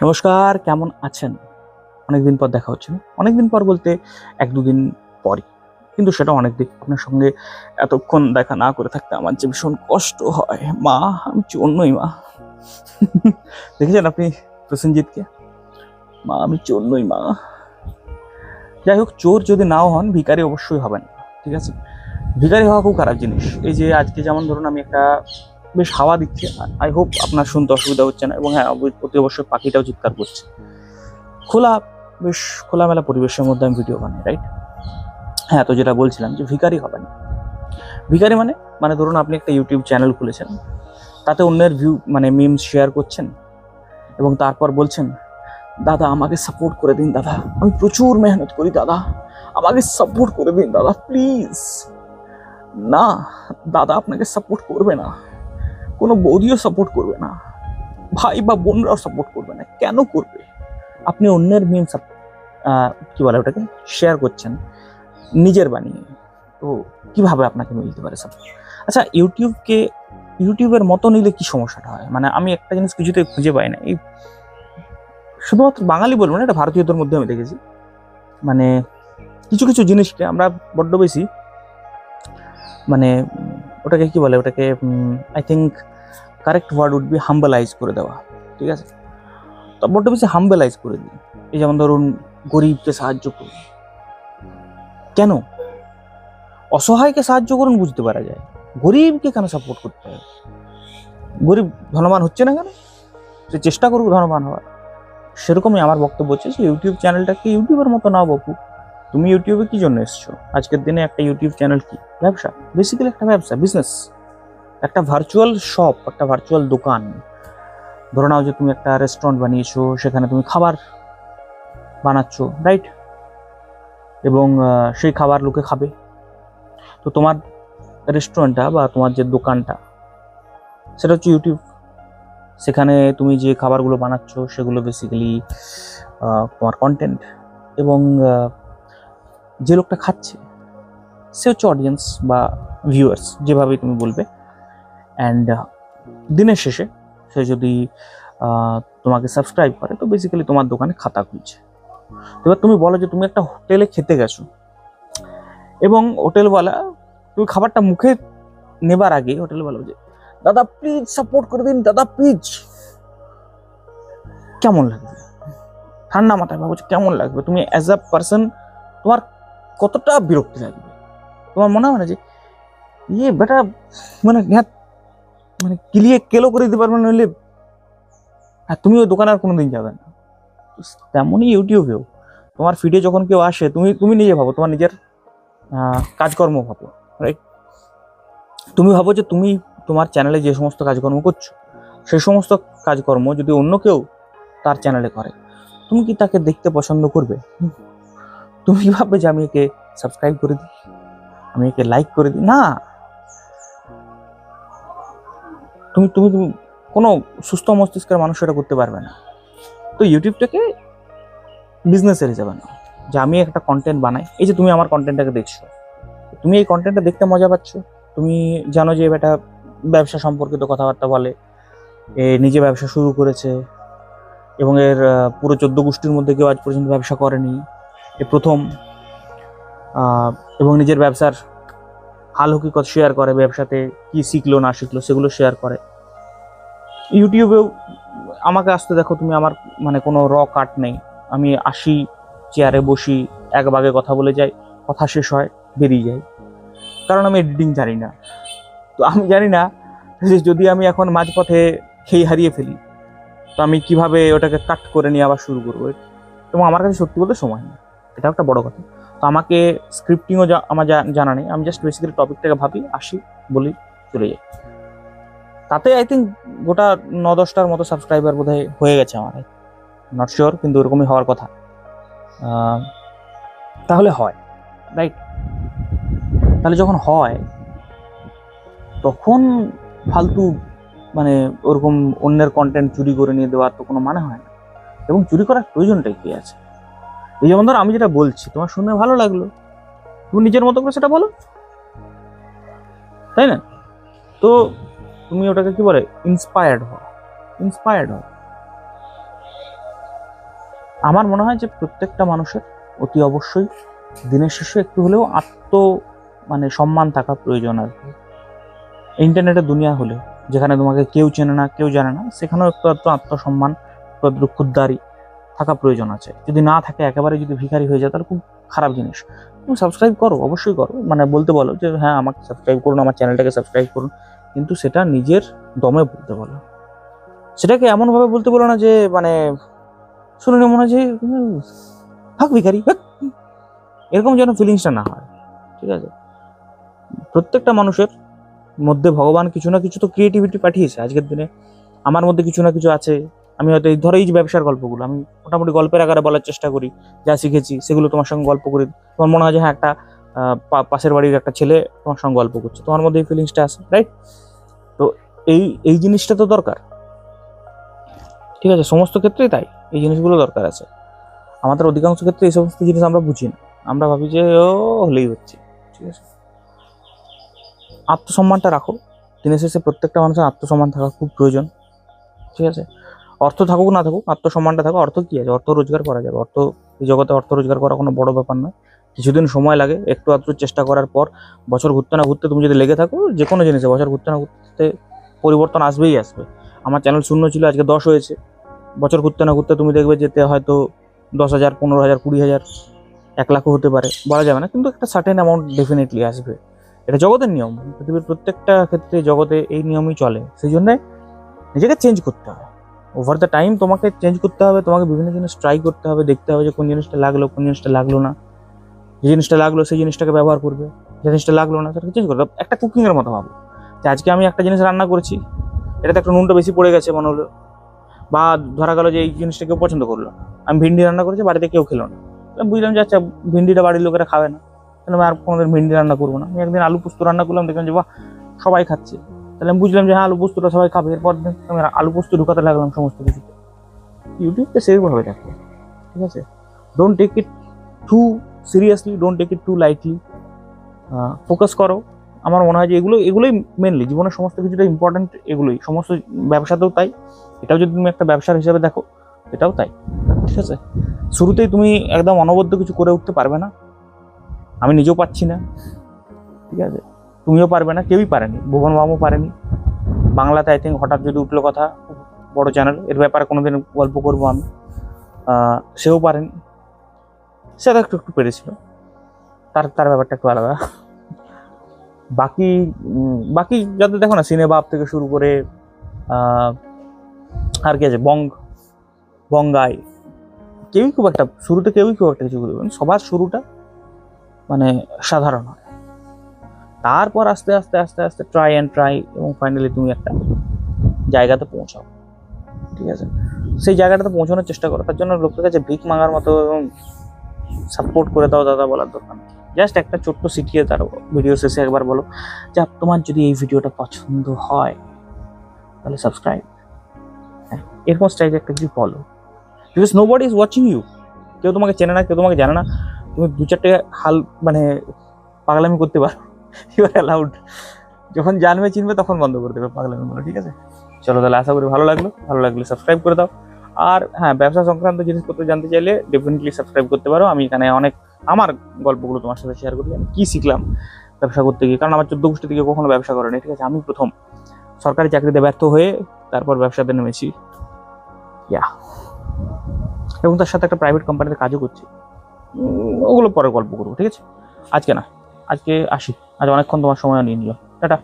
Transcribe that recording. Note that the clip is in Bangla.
নমস্কার, কেমন আছেন? অনেকদিন পর দেখা হচ্ছে না? অনেকদিন পর বলতে ১-২ দিন পরই। কিন্তু সেটা অনেকদিন। আপনার সঙ্গে এতক্ষণ দেখা না করে থাকতে আমার যে ভীষণ কষ্ট হয়। মা, আমি চোন্নই মা। দেখেছেন আপনি প্রসেনজিৎকে? মা, আমি চোন্নই মা। যাই হোক, চোর যদি নাও হন, ভিখারি অবশ্যই হবেন। ঠিক আছে? ভিখারি হওয়া খুব খারাপ জিনিস। এই যে আজকে যেমন ধরুন আমি একটা বেশ হাওয়া দিচ্ছে। আই হোপ আপনার শুনতে অসুবিধা হচ্ছে না, এবং হ্যাঁ, অতি অবশ্যই পাখিটাও চিৎকার করছে। খোলা, বেশ খোলামেলা পরিবেশের মধ্যে আমি ভিডিও বানাই, রাইট? হ্যাঁ, তো যেটা বলছিলাম যে ভিখারি হবেন। ভিখারি মানে মানে ধরুন আপনি একটা ইউটিউব চ্যানেল খুলেছেন, তাতে অন্যের ভিউ মানে মিমস শেয়ার করছেন, এবং তারপর বলছেন, দাদা আমাকে সাপোর্ট করে দিন দাদা, আমি প্রচুর মেহনত করি দাদা, আমাকে সাপোর্ট করে দিন দাদা প্লিজ। না, দাদা আপনাকে সাপোর্ট করবে না, কোনো বৌদিও সাপোর্ট করবে না, ভাই বা বোনরাও সাপোর্ট করবে না। কেন করবে? আপনি অন্যের মিমস কি বলে ওটাকে শেয়ার করছেন, নিজের বানিয়ে। তো কিভাবে আপনাকে মিলতে পারে সাপোর্ট? আচ্ছা, ইউটিউবের মতো নিলে কি সমস্যাটা হয়? মানে আমি একটা জিনিস কিছুতে খুঁজে পাই না। এই শুধুমাত্র বাঙালি বলবো না, এটা ভারতীয়দের মধ্যে আমি দেখেছি। মানে কিছু কিছু জিনিসকে আমরা বড্ড বেশি মানে ওটাকে কি বলে, ওটাকে I think correct word would be humblise করে দেওয়া। ঠিক আছে? তো বড্ড বেশি হাম্বলাইজ করে দিই। এই যেমন ধরুন, গরিবকে সাহায্য করুন। কেন? অসহায়কে সাহায্য করুন বুঝতে পারা যায়, গরিবকে কেন সাপোর্ট করতে হবে? গরিব ধনবান হচ্ছে না কেন? সে চেষ্টা করুক ধনবান হওয়ার। সেরকমই আমার বক্তব্য হচ্ছে যে ইউটিউব চ্যানেলটাকে ইউটিউবের মতো নাও বাপু। তুমি ইউটিউবে কি জন্য এসছো? আজকের দিনে একটা ইউটিউব চ্যানেল কি ব্যবসা, বেসিক্যালি একটা ব্যবসা, বিজনেস, একটা ভার্চুয়াল শপ, একটা ভার্চুয়াল দোকান। ধরে নাও যে তুমি একটা রেস্টুরেন্ট বানিয়েছো, সেখানে তুমি খাবার বানাচ্ছ, রাইট? এবং সেই খাবার লোকে খাবে। তো তোমার রেস্টুরেন্টটা বা তোমার যে দোকানটা, সেটা হচ্ছে ইউটিউব। সেখানে তুমি যে খাবারগুলো বানাচ্ছ সেগুলো বেসিক্যালি তোমার কন্টেন্ট, এবং যে লোকটা খাচ্ছে সে হচ্ছে অডিয়েন্স বা ভিউয়ার্স, যেভাবেই তুমি বলবে। অ্যান্ড দিনের শেষে সে যদি তোমাকে সাবস্ক্রাইব করে, তো বেসিক্যালি তোমার দোকানে খাতা খুলছে। এবার তুমি বলো যে তুমি একটা হোটেলে খেতে গেছো, এবং হোটেলওয়ালা, তুমি খাবারটা মুখে নেবার আগে হোটেলওয়ালা যে, দাদা প্লিজ সাপোর্ট করে দিন দাদা প্লিজ। কেমন লাগবে? ঠান্ডা মাথায় ভাবছো কেমন লাগবে? তুমি অ্যাজ আ পার্সন তোমার কতটা বিরক্তি লাগবে? তোমার মনে হয় না যে ইয়ে বেটা, মানে মানে কিলিয়ে কেলো করে দিতে পারবে, নইলে আর তুমি ওই দোকানে আর কোনোদিন যাবে না। তেমনই ইউটিউবেও তোমার ফিডে যখন কেউ আসে, তুমি তুমি নিজে ভাবো, তোমার নিজের কাজকর্ম ভাবো, রাইট? তুমি ভাবো যে তুমি তোমার চ্যানেলে যে সমস্ত কাজকর্ম করছো, সেই সমস্ত কাজকর্ম যদি অন্য কেউ তার চ্যানেলে করে, তুমি কি তাকে দেখতে পছন্দ করবে? তুমি কি ভাববে যে আমি একে সাবস্ক্রাইব করে দিই, আমি একে লাইক করে দিই? না। তুমি তুমি তুমি কোনো সুস্থ মস্তিষ্কের মানুষ এটা করতে পারবে না। তো ইউটিউবটাকে বিজনেসের হিসেবে নাও, যে আমি একটা কন্টেন্ট বানাই। এই যে তুমি আমার কন্টেন্টটাকে দেখছো, তুমি এই কন্টেন্টটা দেখতে মজা পাচ্ছ। তুমি জানো যে এটা ব্যবসা সম্পর্কিত কথাবার্তা বলে, এ নিজে ব্যবসা শুরু করেছে, এবং এর পুরো 14 গোষ্ঠীর মধ্যে কেউ আজ পর্যন্ত ব্যবসা করেনি, এ প্রথম। এবং নিজের ব্যবসার হাল হকিকত শেয়ার করে, ব্যবসাতে কি শিখলো না শিখলো সেগুলো শেয়ার করে। ইউটিউবেও আমাকে আসতে দেখো তুমি, আমার মানে কোনো কাট নেই। আমি আসি, চেয়ারে বসি, এক ভাগে কথা বলে যাই, কথা শেষ হয়, বেরিয়ে যাই। কারণ আমি এডিটিং জানি না। তো আমি জানি না যে যদি আমি এখন মাঝপথে খেই হারিয়ে ফেলি, তো আমি কিভাবে ওটাকে কাট করে নিয়ে আবার শুরু করবো। এবং আমার কাছে সত্যি বলতে সময় নেই, এটা একটা বড় কথা। তো আমাকে স্ক্রিপ্টিংও আমার জানা নেই। আমি জাস্ট বেসিক্যালি টপিকটাকে ভাবি, আসি, বলি, চলে যাই। তাতে আই থিঙ্ক গোটা 9-10টার মতো সাবস্ক্রাইবার বোধহয় হয়ে গেছে আমার, নট শিওর, কিন্তু ওরকমই হওয়ার কথা। তাহলে হয়, রাইট? তাহলে যখন হয়, তখন ফালতু মানে ওরকম অন্যের কন্টেন্ট চুরি করে নিয়ে দেওয়ার তো কোনো মানে হয় না। এবং চুরি করার প্রয়োজনটাই কি আছে? এই যেমন ধর আমি যেটা বলছি, তোমার শুনে ভালো লাগলো, তুমি নিজের মতো করে সেটা বলো, তাই না? তো তুমি ওটাকে কি বলে, ইন্সপায়ার্ড হও। আমার মনে হয় যে প্রত্যেকটা মানুষের অতি অবশ্যই দিনের শেষে একটু হলেও সম্মান থাকা প্রয়োজন আর কি। ইন্টারনেটের দুনিয়া হলে, যেখানে তোমাকে কেউ চেনে না, কেউ জানে না, সেখানেও একটু একটু আত্মসম্মান, একটু একটু খুদ্দারি থাকা প্রয়োজন আছে। যদি না থাকে, একেবারে যদি ভিখারি হয়ে যায়, তাহলে খুব খারাপ জিনিস। তুমি সাবস্ক্রাইব করো, অবশ্যই করো, বলতে বলো যে হ্যাঁ আমাকে সাবস্ক্রাইব করুন, আমার চ্যানেলটাকে সাবস্ক্রাইব করুন, কিন্তু সেটা নিজের দমে বলতে বলো। সেটাকে এমনভাবে বলতে বলো না যে শুনে মনে হয় যে ভাগ ভিখারি, এরকম যেন ফিলিংসটা না হয়, ঠিক আছে? প্রত্যেকটা মানুষের মধ্যে ভগবান কিছু না কিছু তো ক্রিয়েটিভিটি পাঠিয়েছে আজকের দিনে। আমার মধ্যে কিছু না কিছু আছে। আমি হয়তো এই যে ব্যবসার গল্পগুলো আমি মোটামুটি গল্পের আকারে বলার চেষ্টা করি, যা শিখেছি সেগুলো তোমার সঙ্গে গল্প করি। তোমার মনে হয় যে হ্যাঁ একটা পাশের বাড়ির একটা ছেলে তোমার সঙ্গে গল্প করছে, তোমার মধ্যে এই ফিলিংসটা আছে, রাইট? তো এই জিনিসটা তো দরকার, ঠিক আছে? সমস্ত ক্ষেত্রেই তাই, এই জিনিসগুলো দরকার আছে। আমাদের অধিকাংশ ক্ষেত্রে এই সমস্ত জিনিস আমরা বুঝি না, আমরা ভাবি যে ও হলেই হচ্ছে, ঠিক আছে? আত্মসম্মানটা রাখো। দিনের শেষে প্রত্যেকটা মানুষের আত্মসম্মান থাকা খুব প্রয়োজন, ঠিক আছে? অর্থ থাকুক না থাকুক, আত্মসম্মানটা থাকুক। অর্থ কি আছে? অর্থ রোজগার করা যাবে। এই জগতে অর্থ রোজগার করা কোনো বড় ব্যাপার নয়। কিছুদিন সময় লাগে, একটু আধটু চেষ্টা করার পর, বছর ঘুরতে না ঘুরতে তুমি যদি লেগে থাকো যে কোনো জিনিসে, বছর ঘুরতে না ঘুরতে পরিবর্তন আসবেই আসবে। আমার চ্যানেল 0 ছিল, আজকে 10 হয়েছে। বছর ঘুরতে না ঘুরতে তুমি দেখবে যেতে হয়তো 10,000, 15,000, 20,000, 1 লাখও হতে পারে, বলা যাবে না, কিন্তু একটা সার্টেন অ্যামাউন্ট ডেফিনেটলি আসবে। এটা জগতের নিয়ম, পৃথিবীর প্রত্যেকটা ক্ষেত্রে জগতে এই নিয়মই চলে। সেই জন্যে নিজেকে চেঞ্জ করতে হবে। ওভার দ্য টাইম তোমাকে চেঞ্জ করতে হবে, তোমাকে বিভিন্ন জিনিস ট্রাই করতে হবে, দেখতে হবে যে কোন জিনিসটা লাগলো, কোন জিনিসটা লাগলো না। যে জিনিসটা লাগলো সেই জিনিসটাকে ব্যবহার করবে, যে জিনিসটা লাগলো না সেটাকে চেঞ্জ করবে। একটা কুকিংয়ের মতো ভাবো যে আজকে আমি একটা জিনিস রান্না করেছি, এটাতে একটা নুনটা বেশি পড়ে গেছে মনে হলো, বা ধরা গেল যে এই জিনিসটা কেউ পছন্দ করলো, আমি ভিন্ডি রান্না করেছি, বাড়িতে কেউ খেলো না, আমি বুঝলাম যে আচ্ছা ভিন্ডিটা বাড়ির লোকেরা খাবে না, তাহলে আমি আর কোনোদিন ভিন্ডি রান্না করবো না। আমি একদিন আলু পোস্ত রান্না করলাম, দেখলাম যে বাহ সবাই খাচ্ছে, তাহলে আমি বুঝলাম যে হ্যাঁ আলু পোস্তটা সবাই খাবে। এরপর আমি আলু পোস্ত ঢুকাতে লাগলাম সমস্ত কিছুতে। ইউটিউবটা সেরকমভাবে দেখো, ঠিক আছে? Don't take it too seriously, don't take it too lightly, focus করো। আমার মনে হয় যে এগুলোই মেনলি জীবনের সমস্ত কিছুটা ইম্পর্টেন্ট, এগুলোই সমস্ত। ব্যবসাতেও তাই, এটাও যদি তুমি একটা ব্যবসার হিসাবে দেখো, এটাও তাই, ঠিক আছে? শুরুতেই তুমি একদম অনবদ্য কিছু করে উঠতে পারবে না, আমি নিজেও পাচ্ছি না, ঠিক আছে? তুমিও পারবে না, কেউই পারেনি, ভুবন মামও পারেনি। বাংলাতে আই থিঙ্ক হঠাৎ যদি উঠলো কথা, বড় চ্যানেল, এর ব্যাপারে কোনোদিন গল্প করবো আমি, সেও পারেনি, সেটা একটু একটু পেরেছিল, তার ব্যাপারটা একটু আলাদা। বাকি যাদের দেখো না, সিনেবাব থেকে শুরু করে আর কি আছে, বঙ্গাই, কেউই খুব একটা শুরুতে কিছু করবে না। সবার শুরুটা সাধারণ হয়, তারপর আস্তে আস্তে আস্তে আস্তে ট্রাই এবং ফাইনালি তুমি একটা জায়গাতে পৌঁছাও, ঠিক আছে? সেই জায়গাটাতে পৌঁছানোর চেষ্টা করো। তার জন্য লোকের কাছে ভিক মাঙার মতো সাপোর্ট করে দাও দাদা বলার দরকার নেই। জাস্ট একটা ছোট্ট শিখিয়ে তার ভিডিও শেষে একবার বলো যে তোমার যদি এই ভিডিওটা পছন্দ হয় তাহলে সাবস্ক্রাইব, এরকম স্টাইলে একটা কিছু বলো, because nobody is watching you. কেউ তোমাকে চেনে না, কেউ তোমাকে জানে না, তুমি 2-4টে পাগলামি করতে পারো, ইউ আর অ্যালাউড। যখন জানবে চিনবে তখন বন্ধ করে দেবে পাগলামি বলো, ঠিক আছে? চলো তাহলে, আশা করি ভালো লাগলে সাবস্ক্রাইব করে দাও। আর হ্যাঁ, ব্যবসা সংক্রান্ত জিনিসপত্র জানতে চাইলে ডেফিনেটলি সাবস্ক্রাইব করতে পারো। আমি এখানে অনেক আমার গল্পগুলো তোমার সাথে শেয়ার করি, আমি কী শিখলাম ব্যবসা করতে গিয়ে, কারণ আমার 14 গোষ্ঠী থেকে কখনো ব্যবসা করেনি, ঠিক আছে? আমি প্রথম সরকারি চাকরিতে ব্যর্থ হয়ে তারপর ব্যবসাতে নেমেছি, এবং তার সাথে একটা প্রাইভেট কোম্পানিতে কাজও করছি। ওগুলো পরে গল্প করবো, ঠিক আছে? আজকে আসি, আজ অনেকক্ষণ তোমার সময় নিয়ে নিলাম। টাটা।